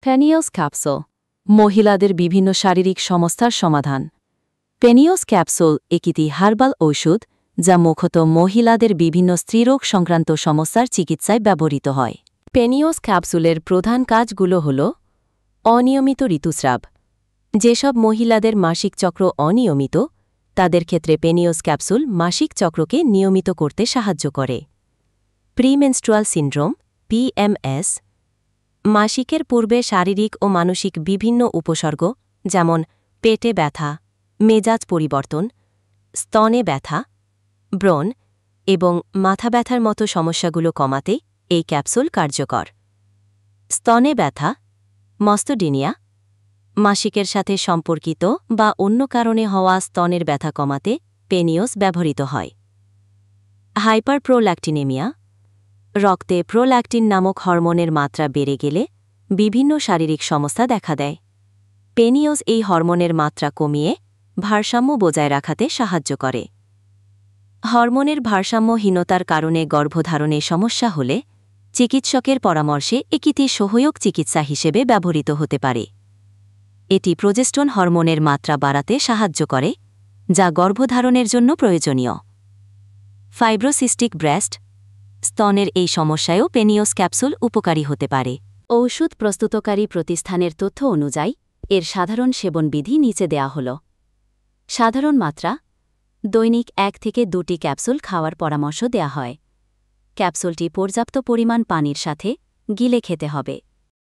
পেনিয়স capsule মহিলাদের বিভিন্ন শারীরিক সমস্যার সমাধান। পেনিয়স ক্যাপসুল একটি হার্বাল ঔষধ যা মুখ্যত মহিলাদের বিভিন্ন স্ত্রীরোগ সংক্রান্ত সমস্যার চিকিৎসায় ব্যবহৃত হয়। পেনিয়স ক্যাপসুলের প্রধান কাজগুলো হল অনিয়মিত ঋতুস্রাব। যেসব মহিলাদের মাসিক চক্র অনিয়মিত তাদের ক্ষেত্রে পেনিয়স ক্যাপসুল মাসিক চক্রকে নিয়মিত করতে সাহায্য করে। প্রিমেনস্ট্রুয়াল সিন্ড্রোম PMS মাসিকের পূর্বে শারীরিক ও মানসিক বিভিন্ন উপসর্গ যেমন পেটে ব্যথা, মেজাজ পরিবর্তন, স্তনে ব্যথা, ব্রণ এবং মাথা ব্যথার মতো সমস্যাগুলো কমাতে এই ক্যাপসুল কার্যকর। স্তনে ব্যথা মস্তডিনিয়া মাসিকের সাথে সম্পর্কিত বা অন্য কারণে হওয়া স্তনের ব্যথা কমাতে পেনিয়স ব্যবহৃত হয়। হাইপারপ্রোল্যাক্টিনেমিয়া রক্তে প্রোল্যাক্টিন নামক হরমোনের মাত্রা বেড়ে গেলে বিভিন্ন শারীরিক সমস্যা দেখা দেয়। পেনিয়স এই হরমোনের মাত্রা কমিয়ে ভারসাম্য বজায় রাখাতে সাহায্য করে। হরমোনের ভারসাম্যহীনতার কারণে গর্ভধারণে সমস্যা হলে চিকিৎসকের পরামর্শে একটি সহায়ক চিকিৎসা হিসেবে ব্যবহৃত হতে পারে। এটি প্রজেস্টন হরমোনের মাত্রা বাড়াতে সাহায্য করে, যা গর্ভধারণের জন্য প্রয়োজনীয়। ফাইব্রোসিস্টিক ব্রেস্ট স্তনের এই সমস্যায়ও পেনিয়স ক্যাপসুল উপকারী হতে পারে। ঔষধ প্রস্তুতকারী প্রতিষ্ঠানের তথ্য অনুযায়ী এর সাধারণ সেবনবিধি নিচে দেয়া হল। সাধারণ মাত্রা দৈনিক 1 থেকে 2টি ক্যাপসুল খাওয়ার পরামর্শ দেয়া হয়। ক্যাপসুলটি পর্যাপ্ত পরিমাণ পানির সাথে গিলে খেতে হবে।